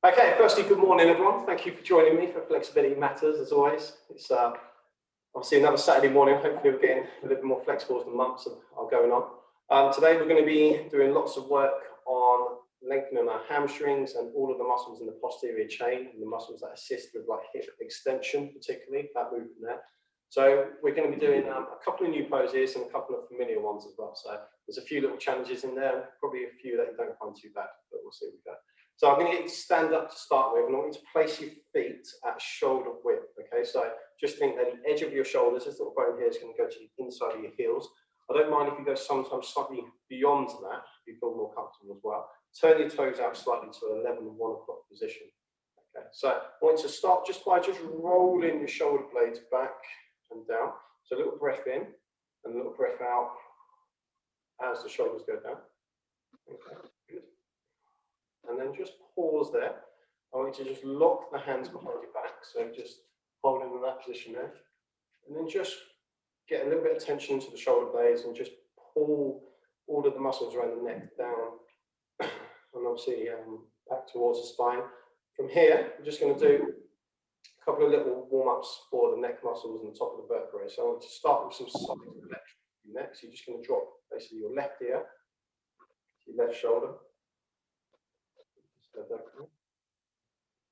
Okay, firstly, good morning, everyone. Thank you for joining me for Flexibility Matters, as always. It's obviously another Saturday morning. Hopefully, we're getting a little bit more flexible as the months are going on. Today, we're going to be doing lots of work on lengthening our hamstrings and all of the muscles in the posterior chain and the muscles that assist with like hip extension, particularly that movement there. So we're going to be doing a couple of new poses and a couple of familiar ones as well. So there's a few little challenges in there, probably a few that you don't find too bad, but we'll see what we go. So I'm going to get you to stand up to start with, and I want you to place your feet at shoulder width. Okay, so just think that the edge of your shoulders, this little bone here, is going to go to the inside of your heels. I don't mind if you go sometimes slightly beyond that, if you feel more comfortable as well. Turn your toes out slightly to 11 and 1 o'clock position. Okay, so I want you to start just by rolling your shoulder blades back and down. So a little breath in and a little breath out as the shoulders go down. Okay, good. And then just pause there. I want you to just lock the hands behind your back. So just hold in that position there. And then just get a little bit of tension into the shoulder blades and just pull all of the muscles around the neck down. And obviously back towards the spine. From here, we're just going to do a couple of little warm-ups for the neck muscles and the top of the vertebrae. So I want to start with some solid flexion in your neck. So you're just going to drop basically your left ear to your left shoulder.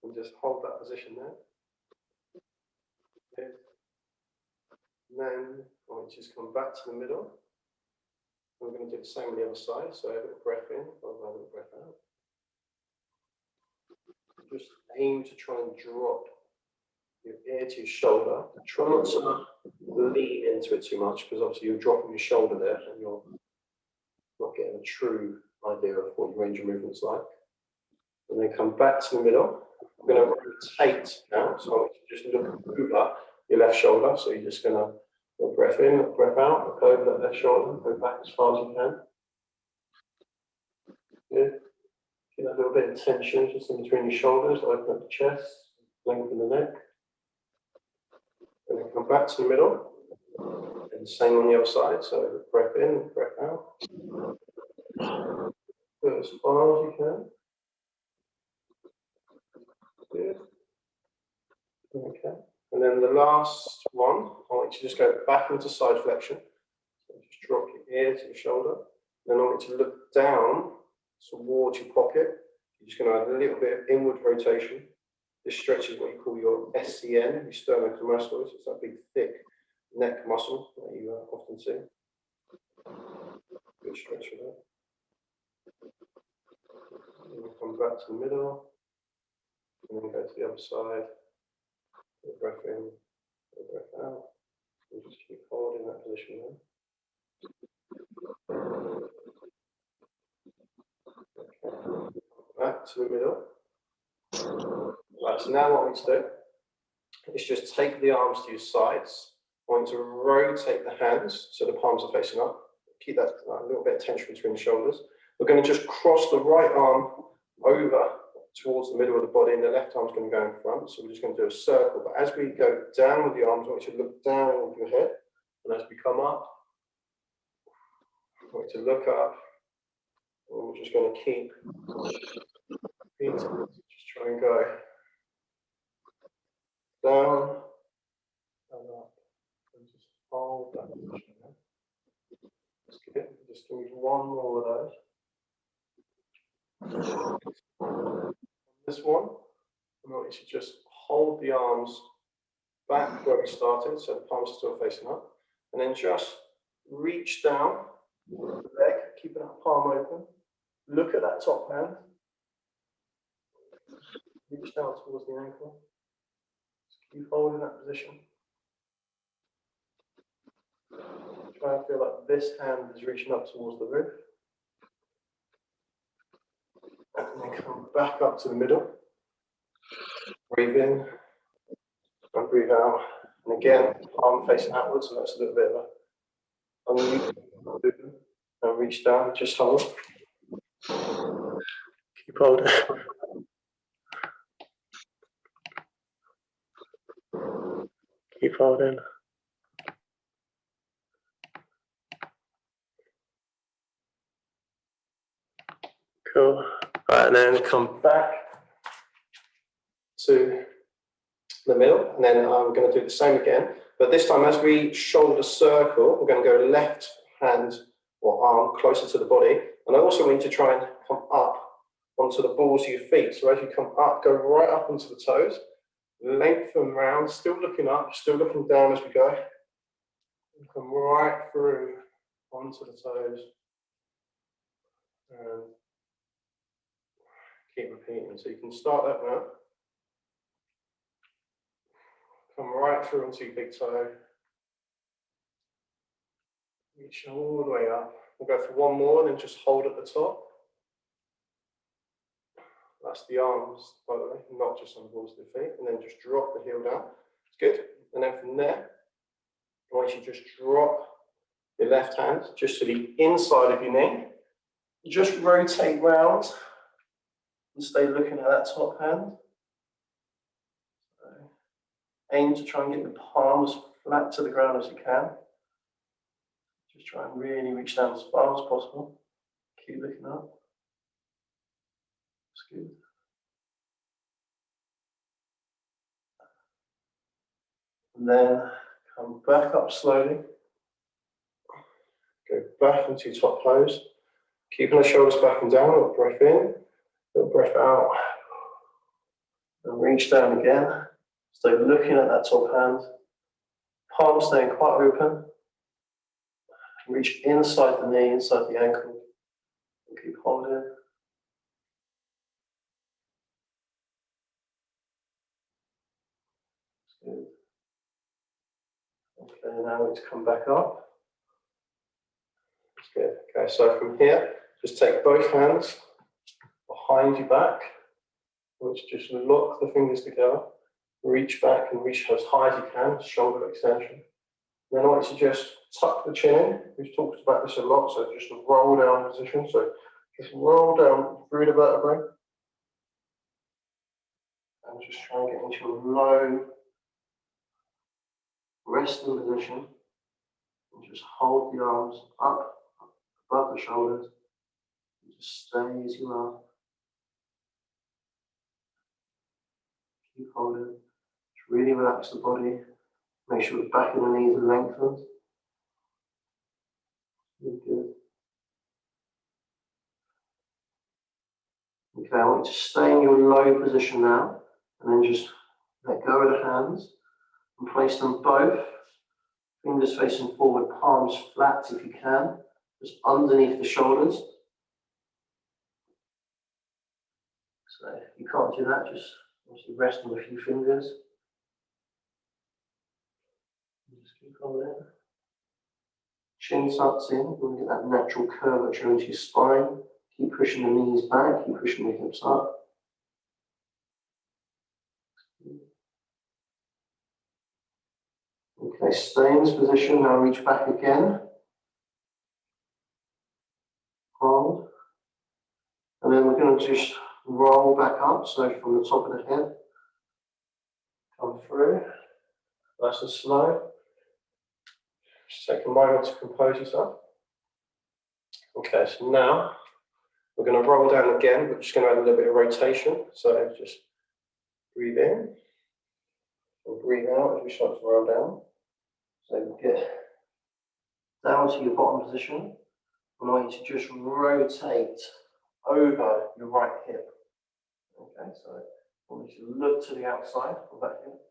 And just hold that position there. Okay. And then I want you to just come back to the middle. We're going to do the same on the other side. So a little breath in, a little breath out. Just aim to try and drop your ear to your shoulder. Try not to lean into it too much, because obviously you're dropping your shoulder there and you're not getting a true idea of what your range of movement's like. And then come back to the middle. I'm going to rotate now, so I want you to just look over your left shoulder. So you're just going to put breath in, breath out, look over that left shoulder, go back as far as you can. Good. Get a little bit of tension just in between your shoulders, open up the chest, lengthen the neck. And then come back to the middle. And same on the other side, so breath in, breath out. Go as far as you can. Good. Okay. And then the last one, I want you to just go back into side flexion. So just drop your ear to your shoulder. Then I want you to look down towards your pocket. You're just going to add a little bit of inward rotation. This stretches what you call your SCN, your sternocleidomastoid. It's that big, thick neck muscle that you often see. Good stretch for that. And we'll come back to the middle. And then go to the other side. Breath in, breath out. And just keep holding that position there. Okay. Back to the middle. Right, so now what I want you to do is just take the arms to your sides. I want you to rotate the hands so the palms are facing up. Keep that little bit of tension between the shoulders. We're going to just cross the right arm over towards the middle of the body, and the left arm's going to go in front. So we're just going to do a circle. But as we go down with the arms, I want you to look down with your head. And as we come up, I want you to look up. And we're just going to keep just try and go down and up. And just hold that position there. Just give me one more of those. This one, I want you to just hold the arms back where we started, so the palms are still facing up, and then just reach down the leg, keeping that palm open. Look at that top hand. Reach down towards the ankle. Just keep holding that position. Try and feel like this hand is reaching up towards the rib. And then come back up to the middle. Breathe in and breathe out. And again, palm facing outwards, so that's a little bit of a movement. And reach down, just hold. Keep holding. Keep holding. Cool. Right, and then come back to the middle, and then we're going to do the same again. But this time, as we shoulder the circle, we're going to go left hand or arm closer to the body. And I also want you to try and come up onto the balls of your feet. So as you come up, go right up onto the toes, lengthen round, still looking up, still looking down as we go. And come right through onto the toes. And keep repeating. So you can start that now. Come right through onto your big toe. Reach all the way up. We'll go for one more, then just hold at the top. That's the arms, by the way, not just on the balls of the feet. And then just drop the heel down. It's good. And then from there, I want you to just drop your left hand just to the inside of your knee. Just rotate round and stay looking at that top hand. So aim to try and get the palms flat to the ground as you can. Just try and really reach down as far as possible. Keep looking up. That's good. And then come back up slowly. Go back into top pose. Keeping the shoulders back and down. Little breath in, little breath out. And reach down again. Stay looking at that top hand. Palms staying quite open. Reach inside the knee, inside the ankle. And keep holding. Good. Okay, now let's come back up. That's good. Okay, so from here, just take both hands behind your back. Let's just lock the fingers together. Reach back and reach as high as you can, shoulder extension. Then I want you to just tuck the chin in. We've talked about this a lot, so just a roll down position. So just roll down through the vertebrae. And just try and get into a low resting position. And just hold the arms up above the shoulders. And just stay as you are. Keep holding. Just really relax the body. Make sure the back of the knees are lengthened. Really good. Okay, I want you to stay in your low position now, and then just let go of the hands and place them both, fingers facing forward, palms flat if you can, just underneath the shoulders. So if you can't do that, just obviously rest on a few fingers. Just keep on there. Chin tucks in, you want to get that natural curvature into your spine. Keep pushing the knees back, keep pushing the hips up. Okay, stay in this position, now reach back again. Hold. And then we're going to just roll back up, so from the top of the head, come through, nice and slow. Just take a moment to compose yourself. Okay, so now we're going to roll down again. We're just going to add a little bit of rotation. So just breathe in and breathe out as we start to roll down. So get down to your bottom position. And I want you to just rotate over your right hip. Okay, so I want you to look to the outside of that hip.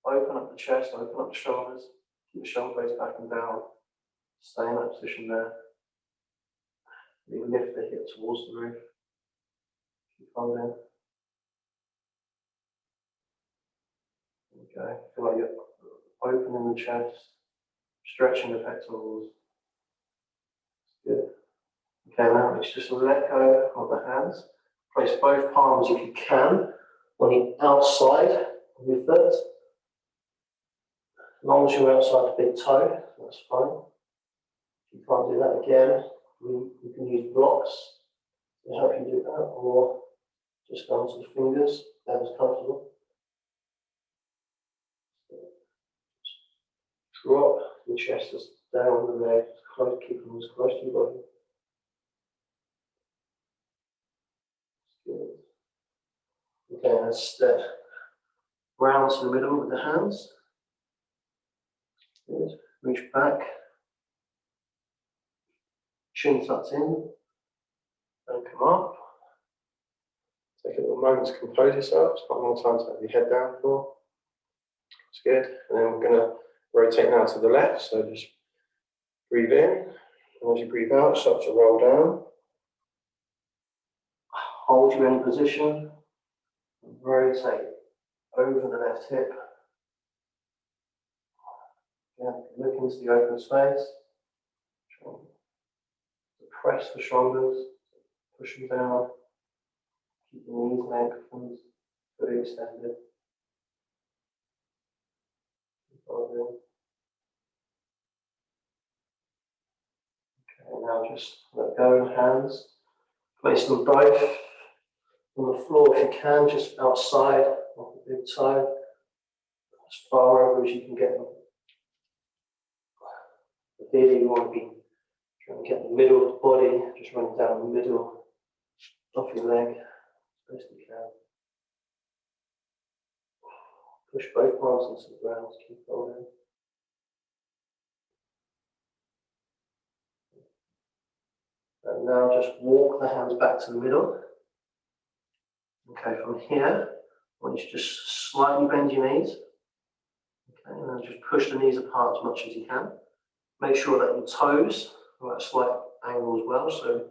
Open up the chest, open up the shoulders. Keep the shoulder blades back and down. Stay in that position there. Lift the hip towards the roof. Keep holding. Okay, feel like you're opening the chest, stretching the pectorals. Good. Okay, now let's just let go of the hands. Place both palms, if you can, on the outside of your foot. As long as you're outside the big toe, that's fine. If you can't do that again, you can use blocks to help you do that, or just go onto the fingers, that is comfortable. Drop the chest down the leg, keep them as close to your body. Good. Okay, let's round to the middle with the hands. Good. Reach back. Chin tucked in. And come up. Take a little moment to compose yourself. It's quite a long time to have your head down for. That's good. And then we're going to rotate now to the left. So just breathe in. And as you breathe out, start to roll down. Hold you in position. And rotate over the left hip. Again, look into the open space. Press the shoulders. Push them down. Keep the knees and ankles fully extended. Okay, now just let go of the hands. Place them both on the floor if you can, just outside of the big toe. As far over as you can get them. Ideally, you want to be trying to get the middle of the body, just running down the middle of your leg. As best you can. Push both palms into the ground, keep holding. And now just walk the hands back to the middle. Okay, from here, I want you to just slightly bend your knees. Okay, and then just push the knees apart as much as you can. Make sure that your toes are at a slight angle as well. So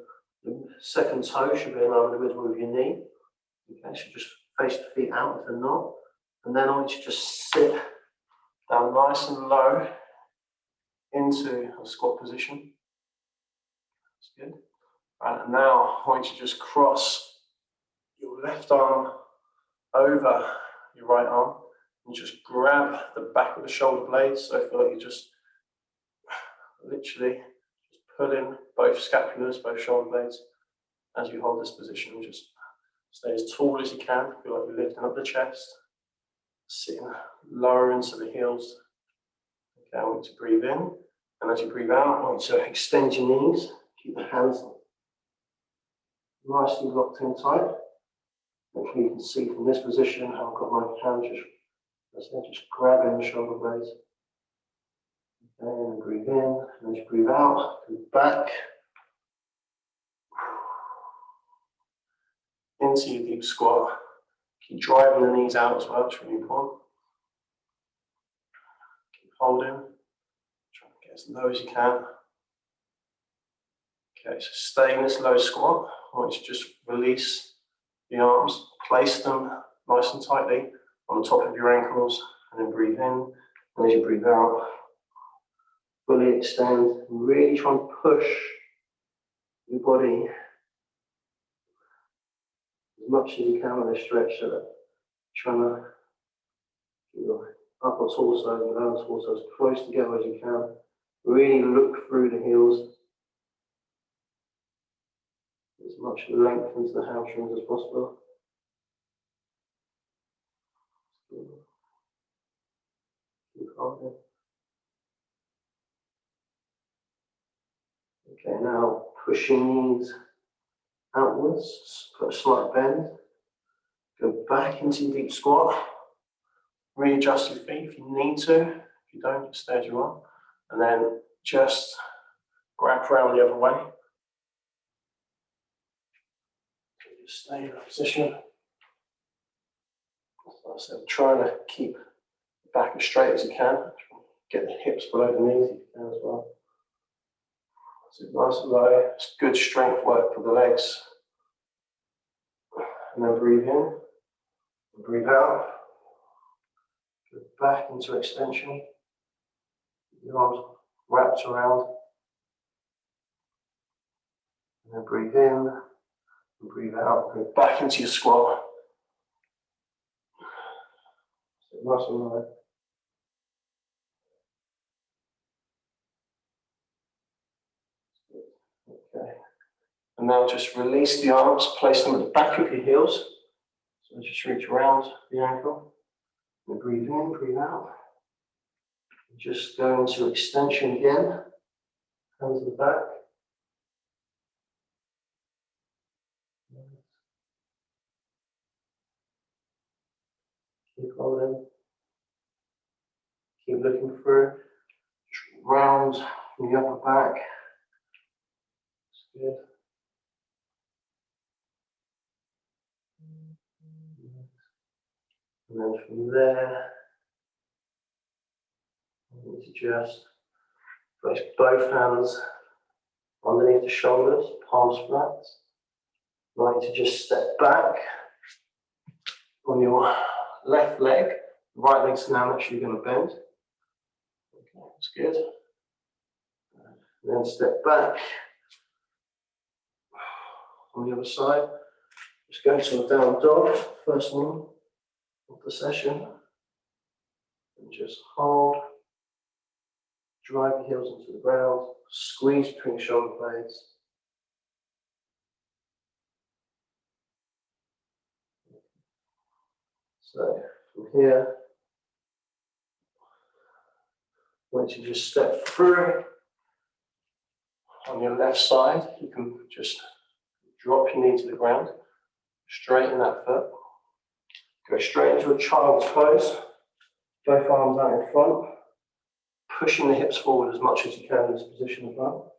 the second toe should be in line with the middle of your knee. Okay, so just face the feet out if they're not. And then I want you to just sit down nice and low into a squat position. That's good. Right, and now I want you to just cross your left arm over your right arm and just grab the back of the shoulder blades. So I feel like you're just literally just pulling both scapulars, both shoulder blades as you hold this position. Just stay as tall as you can. Feel like you're lifting up the chest. Sitting lower into the heels. Okay, I want you to breathe in, and as you breathe out, I want you to extend your knees. Keep the hands nicely locked in tight. Hopefully you can see from this position how I've got my hands just grabbing the shoulder blades. Okay, and breathe in, and as you breathe out, go back into your deep squat. Keep driving the knees out as well, it's really important. Keep holding. Try to get as low as you can. Okay, so stay in this low squat. I want you to just release the arms, place them nice and tightly on the top of your ankles, and then breathe in. And as you breathe out, fully extend. Really try and push your body as much as you can with a stretch, so that trying to keep your upper torso and lower torso as close together as you can. Really look through the heels. As much length into the hamstrings as possible. Keep holding. Okay, now push your knees outwards, put a slight bend. Go back into your deep squat. Readjust your feet if you need to. If you don't, just stay as you are. And then just grab round the other way. Just stay in that position. Like I said, trying to keep the back as straight as you can. Get the hips below the knees if you can as well. So nice and low. It's good strength work for the legs. And then breathe in. And breathe out. Go back into extension. The arms wrapped around. And then breathe in. And breathe out. Go back into your squat. So nice and low. Okay. And now just release the arms, place them at the back of your heels. So just reach around the ankle. And breathe in, breathe out. And just go into extension again. Hands to the back. Keep holding. Keep looking through. Just round from the upper back. That's good. And then from there, I need to just place both hands underneath the shoulders, palms flat. I want you to just step back on your left leg. The right leg's now actually going to bend. Okay, that's good. And then step back on the other side. Just go to a down dog, first one of the session. And just hold. Drive your heels into the ground. Squeeze between shoulder blades. So from here, once you just step through on your left side, you can just drop your knee to the ground, straighten that foot, go straight into a child's pose, both arms out in front, pushing the hips forward as much as you can in this position as well.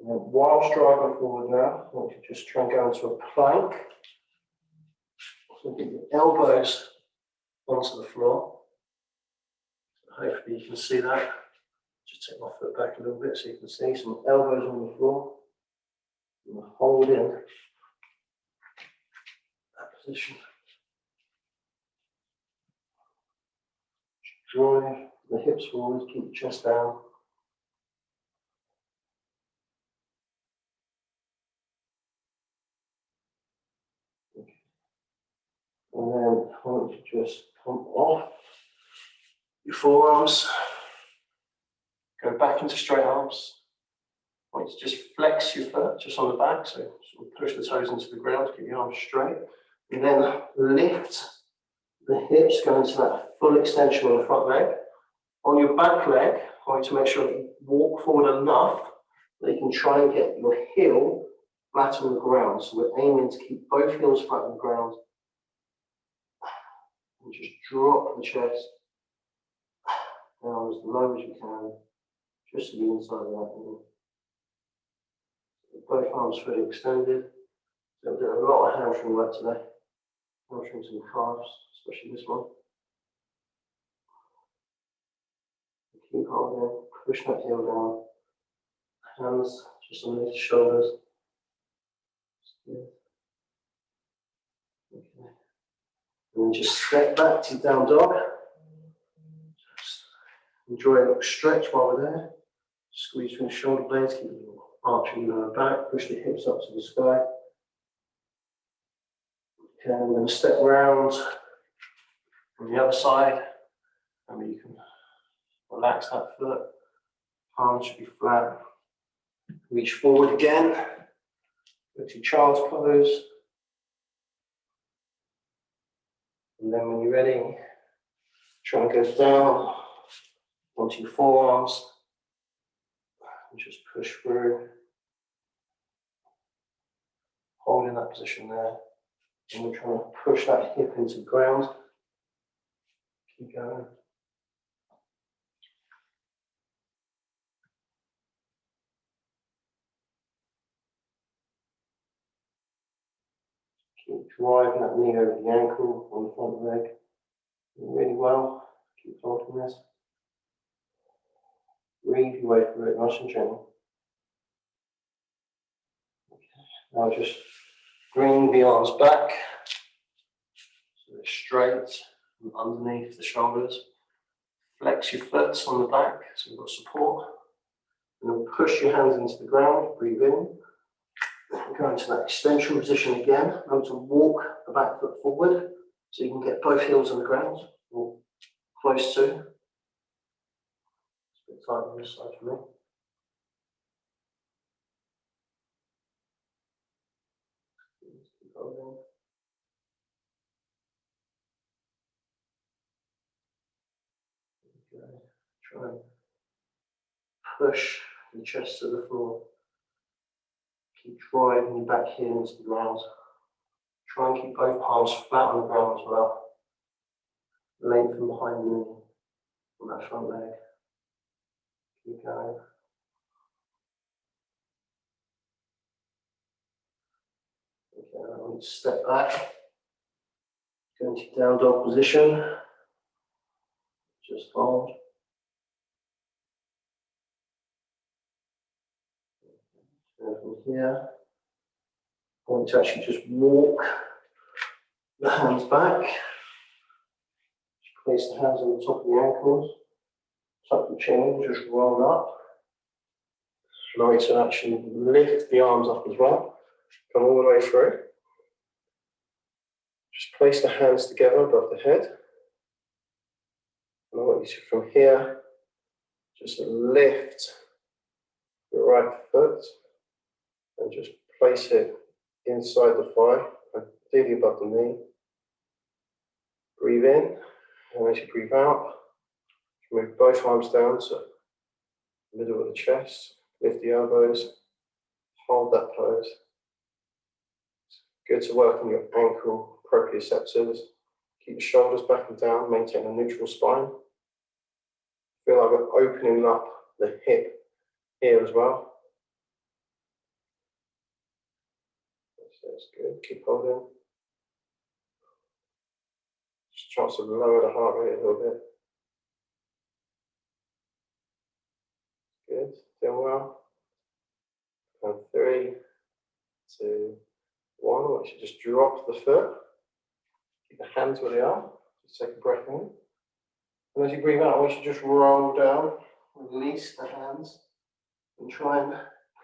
And then whilst driving forward now, I want you to just try and go into a plank. So get your elbows onto the floor. Hopefully you can see that. Just take my foot back a little bit so you can see some elbows on the floor. And hold in that position. Drive the hips forward, keep the chest down. And then I want you to just come off your forearms, go back into straight arms. I want you to just flex your foot just on the back, so sort of push the toes into the ground, keep your arms straight. And then lift the hips, go into that full extension on the front leg. On your back leg, I want you to make sure that you walk forward enough that you can try and get your heel flat on the ground. So we're aiming to keep both heels flat on the ground. And just drop the chest down as low as you can, just to the inside of that knee. Both arms fully extended. So we're doing a lot of hamstring work today. Hamstrings and calves, especially this one. Keep holding, push that heel down. Hands just underneath the shoulders. Okay. And then just step back to down dog. Just enjoy a little stretch while we're there. Squeeze from the shoulder blades, keep the arching lower back, push the hips up to the sky. Okay, I'm going to step round from the other side. And you can relax that foot. Palms should be flat. Reach forward again. Go to child's pose. And then when you're ready, try and go down onto your forearms and just push through. Holding that position there. And we're trying to push that hip into the ground. Keep going. Keep driving that knee over the ankle on the front leg. Really well. Keep holding this. Breathe your way through it, nice and gentle. Okay. Now just bring the arms back. So they're straight and underneath the shoulders. Flex your foot on the back so you've got support. And then push your hands into the ground. Breathe in. Go into that extension position again. Remember to walk the back foot forward so you can get both heels on the ground or close to. It's a bit tight on this side for me. Keep holding. Okay. Try and push the chest to the floor. Keep driving your back heel into the ground. Try and keep both palms flat on the ground as well. Lengthen behind the knee on that front leg. Keep going. Okay, now step back. Go into down dog position. Just hold. And from here, I want to actually just walk the hands back. Just place the hands on the top of the ankles. Tuck the chin, just roll up. Now to actually lift the arms up as well. Come all the way through. Just place the hands together above the head. And I want you to, from here, just lift the right foot and just place it inside the thigh, ideally above the knee. Breathe in, and as you breathe out, move both arms down to the middle of the chest, lift the elbows, hold that pose. It's good to work on your ankle proprioceptors. Keep the shoulders back and down, maintain a neutral spine. Feel like we're opening up the hip here as well. That's good. Keep holding. Just try to lower the heart rate a little bit. Good. Doing well. And 3, 2, 1. I want you to just drop the foot. Keep the hands where they are. Just take a breath in. And as you breathe out, I want you to just roll down. Release the hands. And try and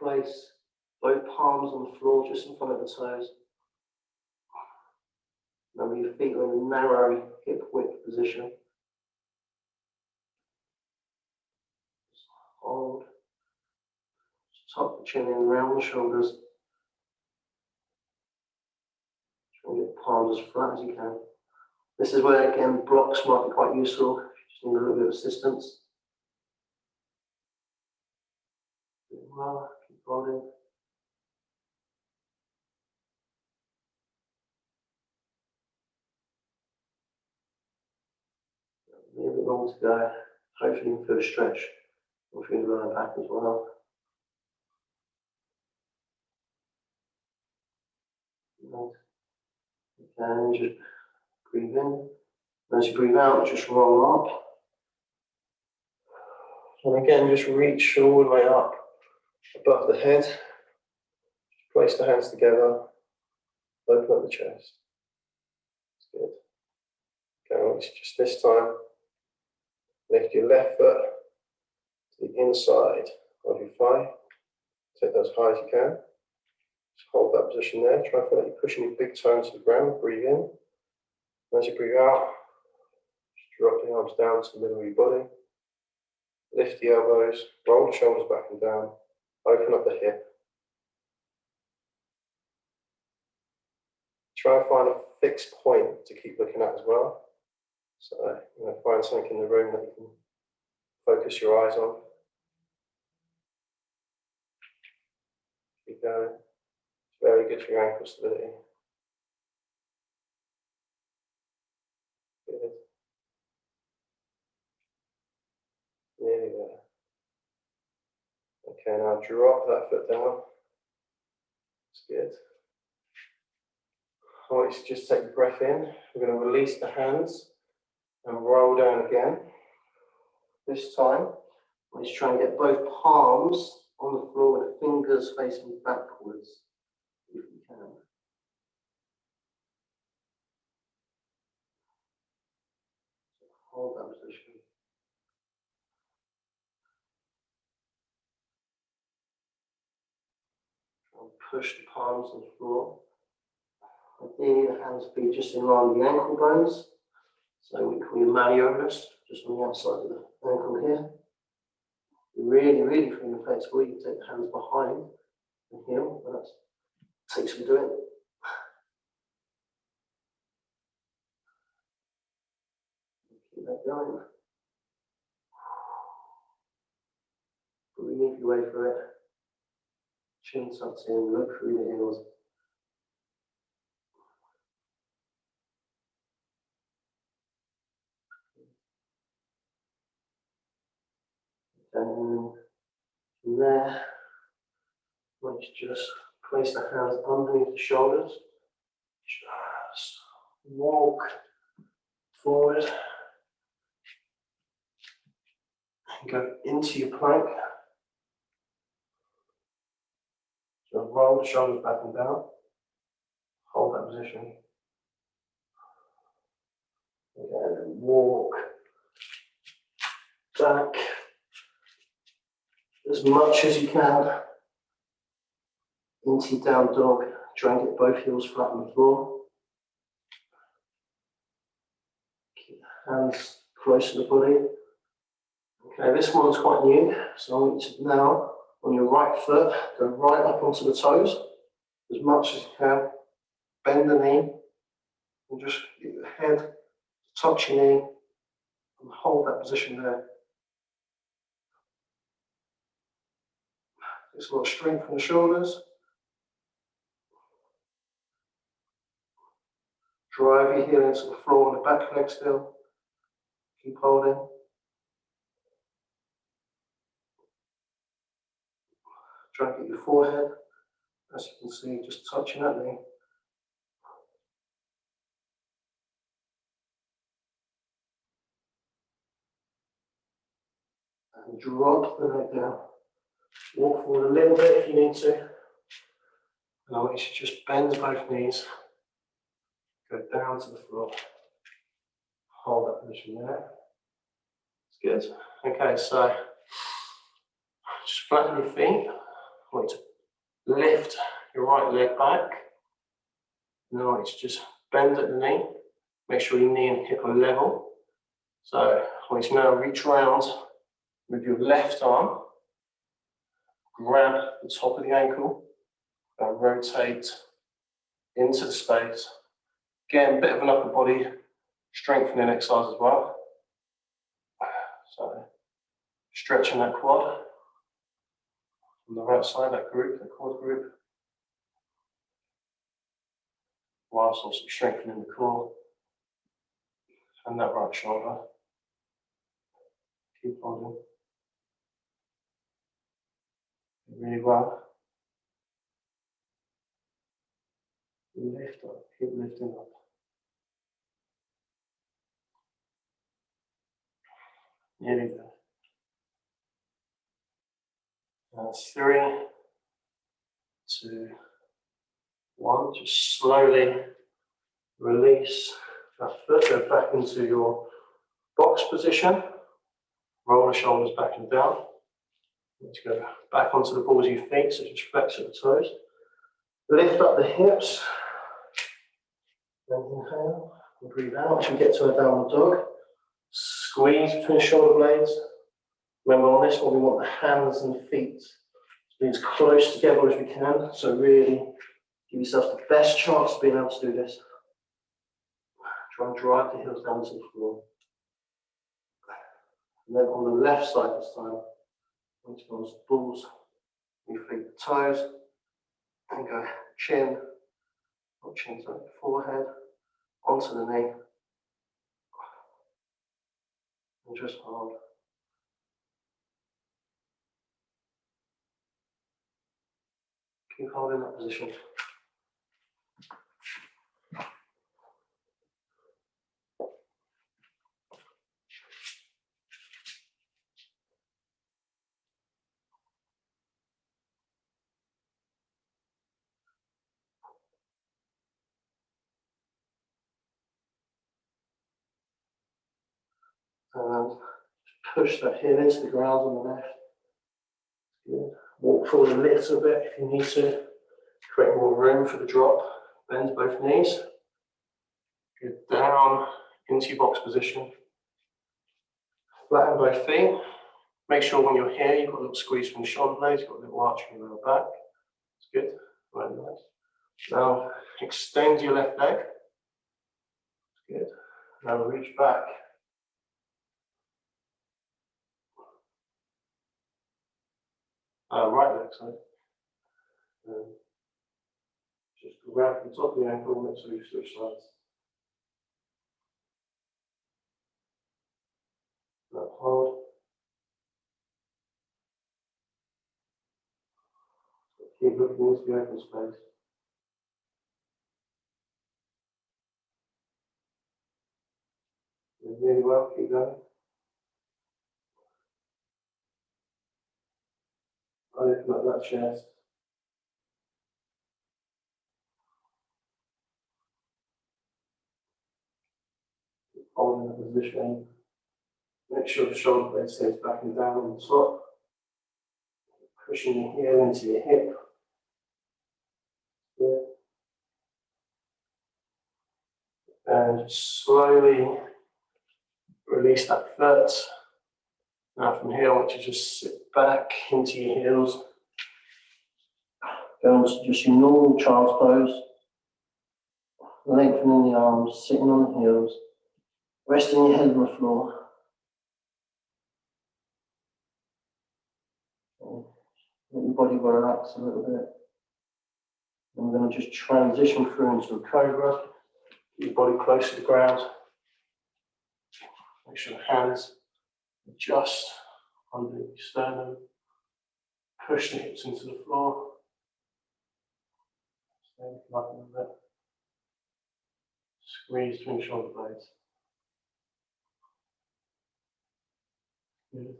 place both palms on the floor just in front of the toes. Remember your feet are in a narrow hip width position. Just hold. Just tuck the chin in around the shoulders. Try and get the palms as flat as you can. This is where, again, blocks might be quite useful if you just need a little bit of assistance. Doing well, keep holding. A little bit long to go. Hopefully you can feel a stretch through the lower back as well. And just breathe in. As you breathe out, just roll up. And again, just reach all the way up above the head. Just place the hands together. Open up the chest. That's good. Okay, just this time, lift your left foot to the inside of your thigh. Take that as high as you can. Just hold that position there. Try and feel like you're pushing your big toe to the ground. Breathe in. And as you breathe out, just drop the arms down to the middle of your body. Lift the elbows, roll the shoulders back and down. Open up the hip. Try and find a fixed point to keep looking at as well. So, find something in the room that you can focus your eyes on. Keep going. It's very good for your ankle stability. Good. Nearly there. Okay, now drop that foot down. That's good. I want you to just take a breath in. We're going to release the hands and roll down again. This time, I want you to try and get both palms on the floor with the fingers facing backwards, if you can. Hold that position. Try and push the palms on the floor. Ideally, the hands be just in line with the ankle bones. So we call your malleolus, just on the outside of the ankle here. Really, really feeling flexible. You can take the hands behind the heel, but that takes some doing. Keep that going. Breathe your way through it. Chin tucks in, look through the heels. And from there, let's just place the hands underneath the shoulders. Just walk forward and go into your plank. So roll the shoulders back and down. Hold that position. Again, and walk back as much as you can into your down dog. Try and get both heels flat on the floor. Keep the hands close to the body. Okay, this one's quite new, so I want you to now, on your right foot, go right up onto the toes as much as you can. Bend the knee and just get your head, touch your knee, and hold that position there. There's a lot of strength from the shoulders. Drive your heel into the floor on the back leg still. Keep holding. Try and get your forehead, as you can see, just touching that knee. And drop the leg down. Walk forward a little bit if you need to. And I want you to just bend both knees. Go down to the floor. Hold that position there. That's good. Okay, so just flatten your feet. I want you to lift your right leg back. And I want you to just bend at the knee. Make sure your knee and hip are level. So I want you to now reach around with your left arm. Grab the top of the ankle and rotate into the space. Again, a bit of an upper body strengthening exercise as well. So stretching that quad on the right side, that group, the quad group, whilst also strengthening the core and that right shoulder. Keep holding. Really well. Lift up, keep lifting up. Nearly there. That's 3, 2, 1. Just slowly release that foot, go back into your box position. Roll the shoulders back and down. Let's go back onto the balls of your feet, so just flex at the toes. Lift up the hips. Then inhale and breathe out as we get to a downward dog. Squeeze between the shoulder blades. Remember, on this one, we want the hands and feet to be as close together as we can. So really give yourself the best chance of being able to do this. Try and drive the heels down to the floor. And then on the left side this time, once those balls, your feet, the toes, and go chin, not chin, sorry, forehead, onto the knee. And just hold. Keep holding that position. And push that heel into the ground on the left. Good. Walk forward a little bit if you need to. Create more room for the drop. Bend both knees. Get down into your box position. Flatten both feet. Make sure when you're here, you've got a little squeeze from the shoulder blades, you've got a little arch from your lower back. That's good. Right, nice. Now extend your left leg. Good. Now reach back. Right leg, sorry. Just grab the top of the ankle, make sure you switch sides. Now hold. Keep looking into the open space. Doing really well, keep going. Open up that chest. Holding that position. Make sure the shoulder blade stays back and down on the top. Pushing your heel into your hip. Here. And slowly release that foot. Now from here, I want you to just sit back into your heels. Go into just your normal child's pose. Lengthening the arms, sitting on the heels. Resting your head on the floor. Let your body relax a little bit. And we're going to just transition through into a cobra. Keep your body close to the ground. Make sure the hands adjust under your sternum. Push the hips into the floor. Stay up a little bit. Squeeze between shoulder blades. Good.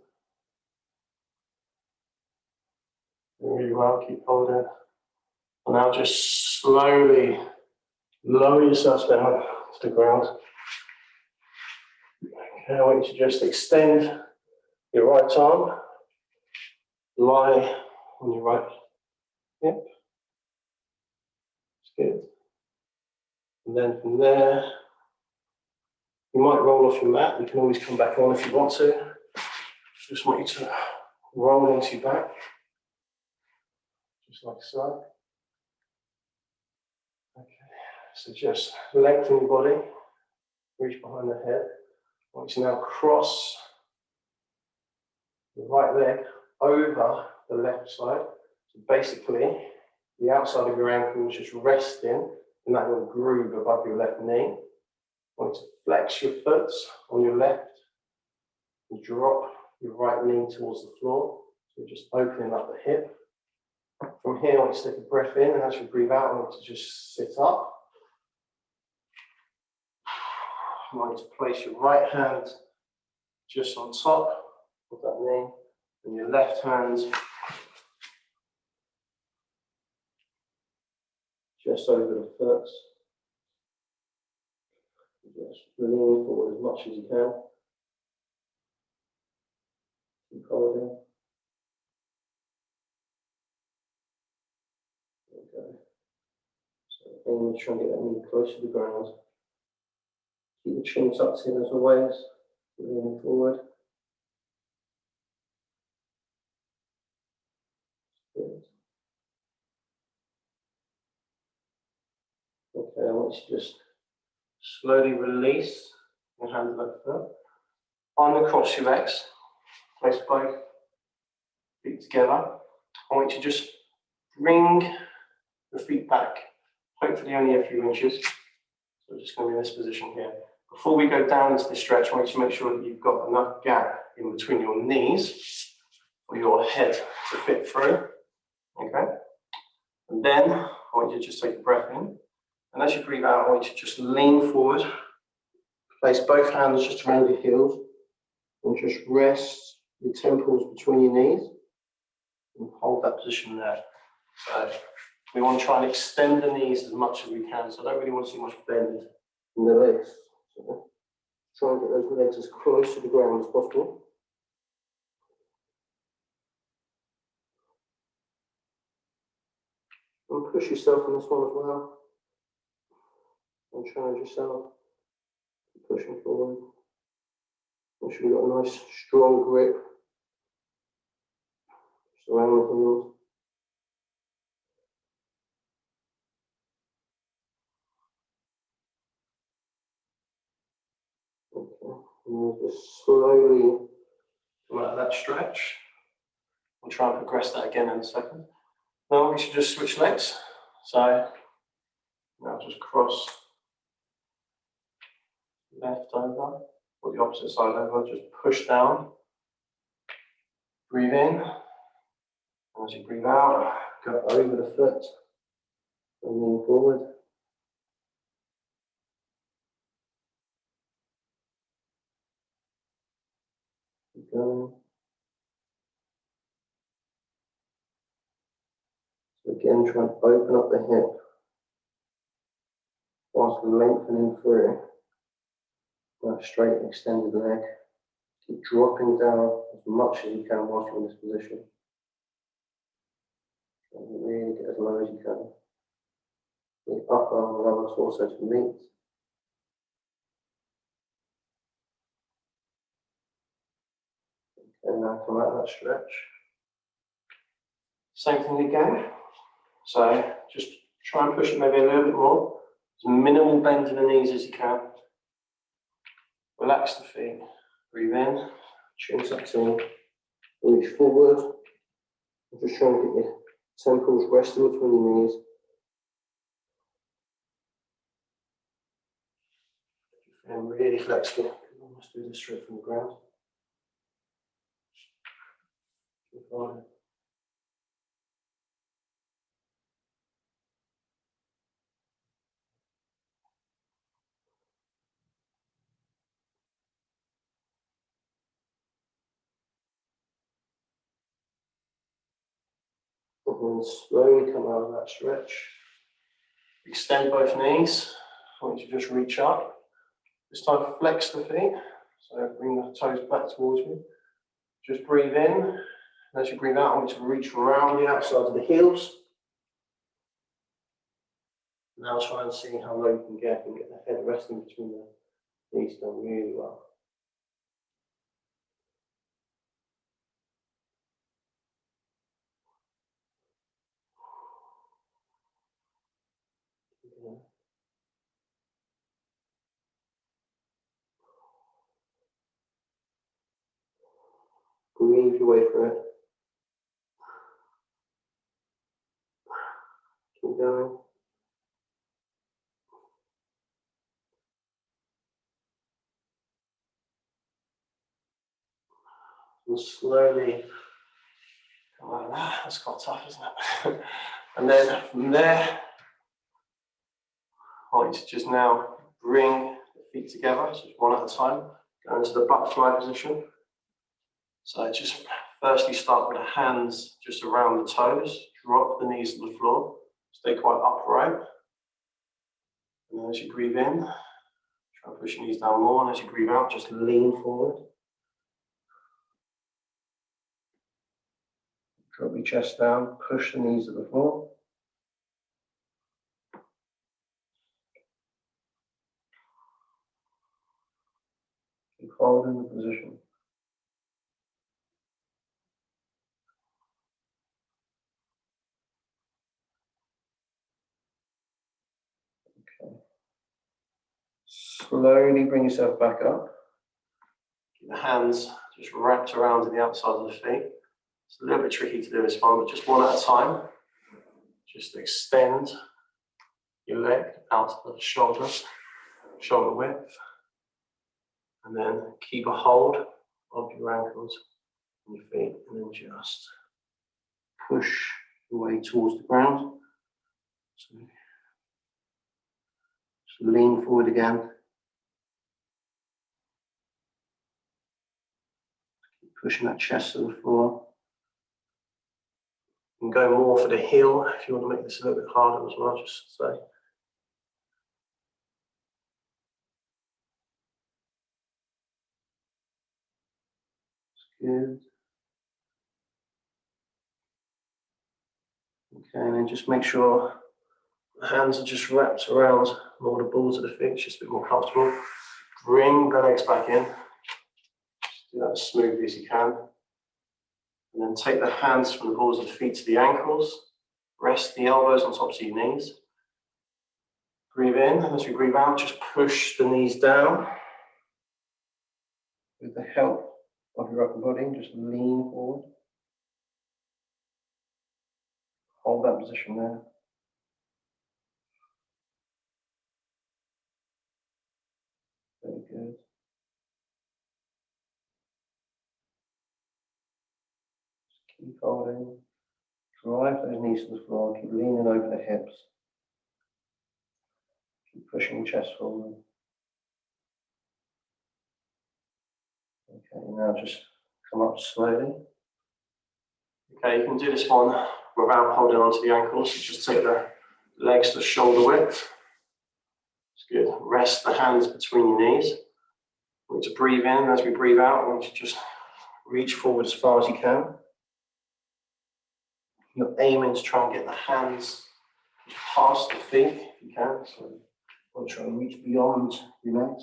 Doing really well, keep holding. And now just slowly lower yourself down to the ground. Okay, I want you to just extend your right arm, lie on your right hip. That's good. And then from there, you might roll off your mat. You can always come back on if you want to. Just want you to roll onto your back, just like so. Okay, so just lengthen your body, reach behind the head. I want you to now cross the right leg over the left side. So basically, the outside of your ankle is just resting in that little groove above your left knee. I want you to flex your foot on your left and drop your right knee towards the floor. So you're just opening up the hip. From here, I want you to take a breath in, and as you breathe out, I want you to just sit up. I want you to place your right hand just on top of that knee, and your left hand just over the foot. Just lean forward as much as you can. Keep holding. Okay. So aim to try and get that knee close to the ground. Keep the chin tucked in as always. Leaning forward. Good. Okay, I want you to just slowly release your hands like that. Uncross your legs. Place both feet together. I want you to just bring the feet back, hopefully only a few inches. So we're just going to be in this position here. Before we go down into the stretch, I want you to make sure that you've got enough gap in between your knees for your head to fit through. Okay? And then I want you to just take a breath in. And as you breathe out, I want you to just lean forward. Place both hands just around your heels. And just rest your temples between your knees. And hold that position there. So we want to try and extend the knees as much as we can. So I don't really want to see much bend in the legs. So try and get those legs as close to the ground as possible. And push yourself on this one as well. And challenge yourself. Keep pushing forward. Make sure you've got a nice strong grip. Just around the heels. Okay. And we'll just slowly come out of that stretch. We'll try and progress that again in a second. Now we should just switch legs. So now just cross left over, or the opposite side over, just push down. Breathe in. And as you breathe out, go over the foot and lean forward. Keep going. So again, try and open up the hip whilst lengthening through. That straight and extended leg. Keep dropping down as much as you can whilst you're in this position. And really get as low as you can. The upper and lower torso to meet. And now come out of that stretch. Same thing again. So just try and push it maybe a little bit more. As minimal bend in the knees as you can. Relax the feet. Breathe in. Chin tucked in. Reach forward. And just try and get your temples resting between your knees. And really flexible. You can almost do this straight from the ground. Keep going. And then slowly come out of that stretch. Extend both knees. I want you to just reach up. This time flex the feet. So bring the toes back towards me. Just breathe in. And as you breathe out, I want you to reach around the outside of the heels. Now try and see how low you can get and get the head resting between the knees done really well. Okay. Breathe your way through it. Keep going. And slowly come out of that. That's quite tough, isn't it? And then from there, I want you to just now bring the feet together, so one at a time. Go into the butterfly position. So just firstly start with the hands just around the toes. Drop the knees to the floor. Stay quite upright. And then as you breathe in, try and push your knees down more. And as you breathe out, just lean forward. Drop your chest down, push the knees to the floor. Keep holding the position. Okay. Slowly bring yourself back up. Keep the hands just wrapped around to the outside of the feet. It's a little bit tricky to do this one, but just one at a time. Just extend your leg out to the shoulder width. And then keep a hold of your ankles and your feet, and then just push your way towards the ground. So just lean forward again. Keep pushing that chest to the floor. You can go more for the heel if you want to make this a little bit harder as well, just to say. Good. Okay, and then just make sure the hands are just wrapped around more the balls of the feet, just a bit more comfortable. Bring the legs back in. Just do that as smoothly as you can. And then take the hands from the balls of the feet to the ankles. Rest the elbows on top of your knees. Breathe in, and as we breathe out, just push the knees down. With the help of your upper body, just lean forward. Hold that position there. Very good. Just keep holding. Drive those knees to the floor, keep leaning over the hips. Keep pushing the chest forward. Okay, now just come up slowly. Okay, you can do this one without holding onto the ankles. So just take the legs to shoulder width. It's good. Rest the hands between your knees. We need to breathe in. As we breathe out, we need to just reach forward as far as you can. You're aiming to try and get the hands past the feet if you can. So you want to try and reach beyond your legs.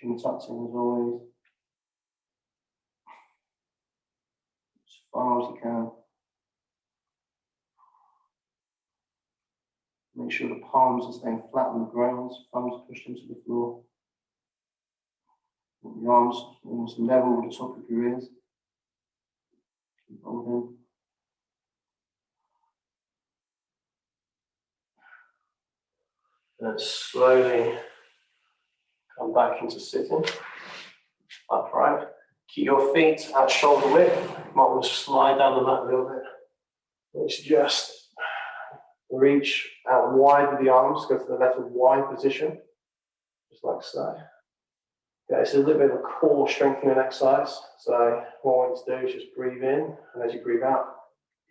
Chin tucked in as always. As far as you can. Make sure the palms are staying flat on the ground, thumbs pushed into the floor. The arms almost level with the top of your ears. Keep holding. And slowly come back into sitting. Upright. Keep your feet at shoulder width. You might want to slide down the mat a little bit. Let's just reach out wide with the arms, go to the left wide position, just like so. Okay, so a little bit of a core strengthening exercise. So what I want to do is just breathe in, and as you breathe out,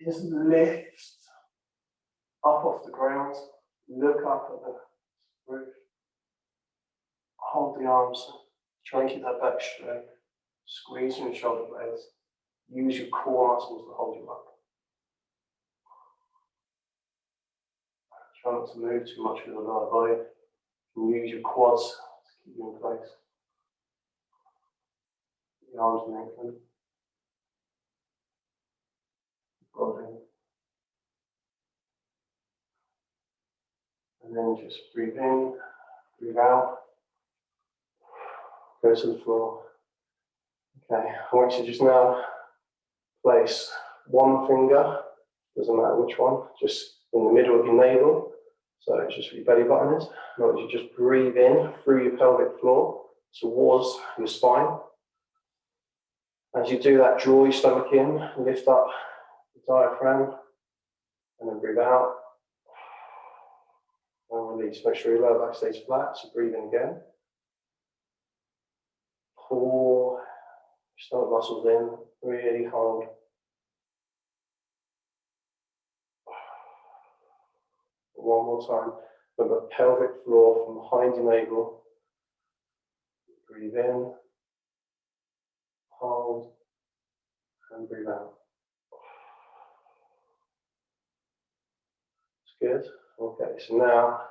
just lift up off the ground, look up at the roof, hold the arms, try and keep that back straight, squeeze from your shoulder blades, use your core muscles to hold you up. Try not to move too much with the lower body. You can use your quads to keep you in place. The arms lengthen. Body. And then just breathe in, breathe out. Go to the floor. Okay, I want you to just now place one finger, doesn't matter which one, just in the middle of your navel. So it's just where your belly button is. I want you to just breathe in through your pelvic floor towards your spine. As you do that, draw your stomach in, lift up the diaphragm, and then breathe out. And release. Make sure your lower back stays flat, so breathe in again. Pull your stomach muscles in, really hold. One more time, from the pelvic floor, from behind your navel. Breathe in, hold, and breathe out. It's good. Okay, so now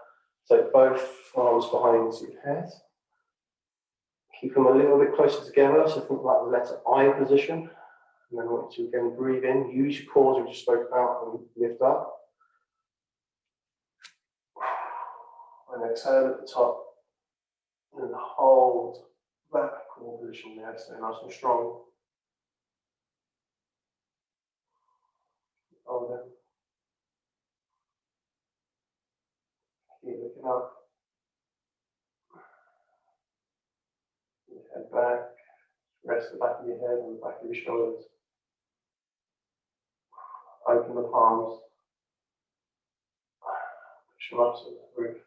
take both arms behind your head. Keep them a little bit closer together, so think like the letter I position. And then I want you to again breathe in, use your core we just spoke about, and lift up. And exhale at the top, and hold that core position there, stay nice and strong. Hold it. Keep looking up. Your head back, rest the back of your head and the back of your shoulders. Open the palms. Push them up to the roof.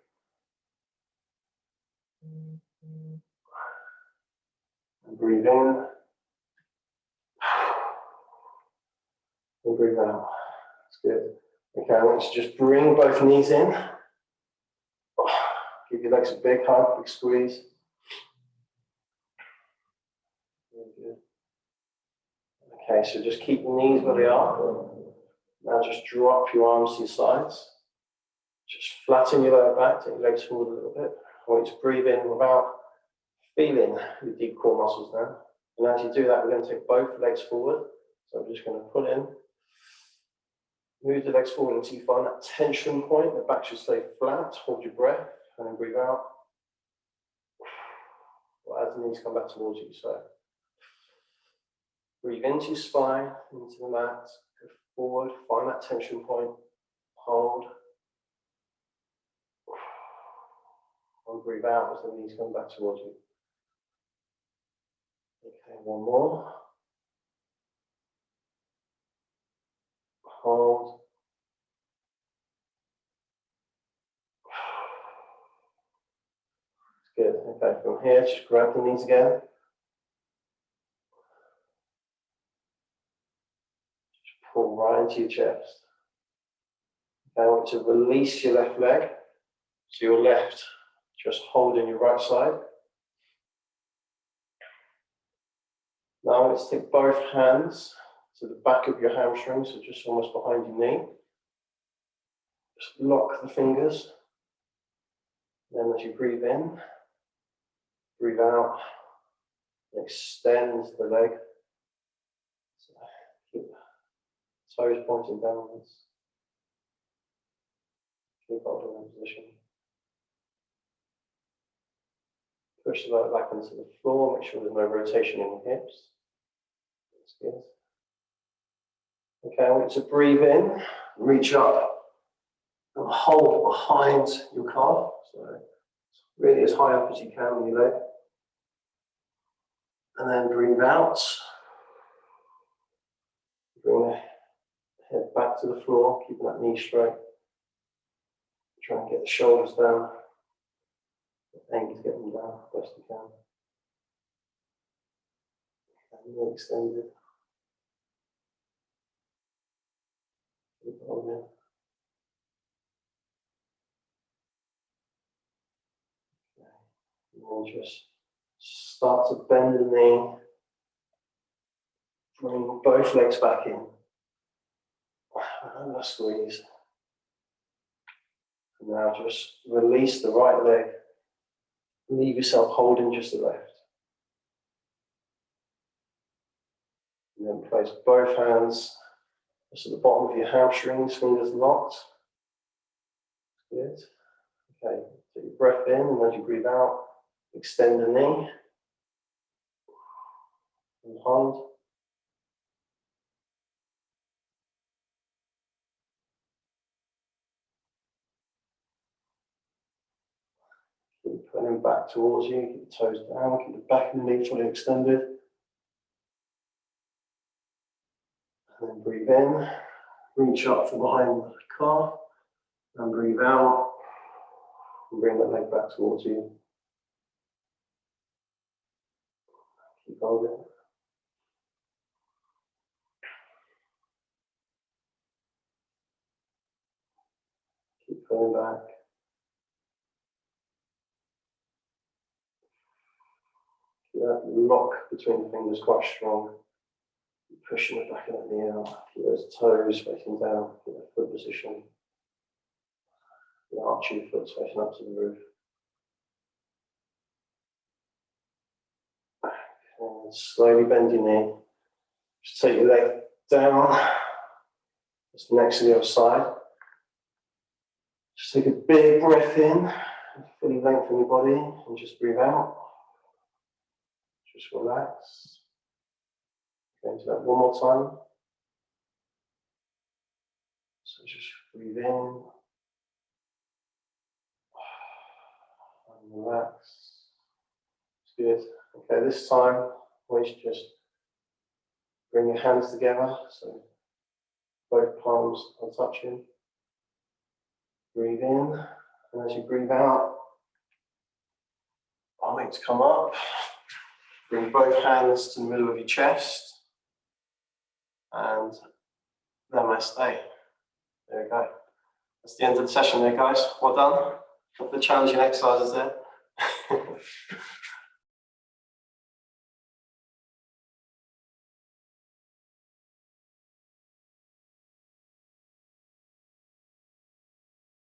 And breathe in. And breathe out. That's good. Okay, I want you to just bring both knees in. Give your legs a big hug, big squeeze. Very good. Okay, so just keep the knees where they are. Now just drop your arms to your sides. Just flatten your lower back, take your legs forward a little bit. I want you to breathe in without feeling your deep core muscles now. And as you do that, we're going to take both legs forward. So I'm just going to pull in. Move the legs forward until you find that tension point. The back should stay flat. Hold your breath and then breathe out. Well, as the knees come back towards you. So breathe into your spine, into the mat. Go forward. Find that tension point. Hold. And breathe out as the knees come back towards you. Okay, one more. Hold. Good. Okay, from here, just grab the knees again. Just pull right into your chest. Okay, I want to release your left leg. So your left just holding your right side. Now I want to take both hands to the back of your hamstring, so just almost behind your knee. Just lock the fingers. Then as you breathe in, breathe out, extend the leg. So keep toes pointing downwards. Keep holding that position. Push the leg back into the floor, make sure there's no rotation in your hips. That's good. Okay, I want you to breathe in, reach up, and hold behind your calf. So really as high up as you can with your leg. And then breathe out. Bring the head back to the floor, keeping that knee straight. Try and get the shoulders down. Aim to get them down best you can. And more extended. Keep holding. And then just start to bend the knee. Bring both legs back in. And a squeeze. And now just release the right leg. Leave yourself holding just the left. And then place both hands just at the bottom of your hamstrings, fingers locked. Good. Okay, take your breath in, and as you breathe out, extend the knee. And hold. Keep pulling back towards you, keep the toes down, keep the back of the knee fully extended. And then breathe in, reach up from behind the calf, and breathe out, and bring that leg back towards you. Keep holding. Keep pulling back. Keep that lock between the fingers quite strong. Keep pushing the back of that knee out. Keep those toes facing down. Keep that foot position. The arch of your foot facing up to the roof. And slowly bend your knee. Just take your leg down. Just next to the other side. Just take a big breath in. Fully lengthen your body and just breathe out. Just relax. Go into that one more time. So just breathe in. And relax. It's good. Okay, this time, I want you to just bring your hands together. So both palms are touching. Breathe in. And as you breathe out, I'll make to come up. Bring both hands to the middle of your chest. And namaste. There we go. That's the end of the session there, guys. Well done. The challenging exercises there.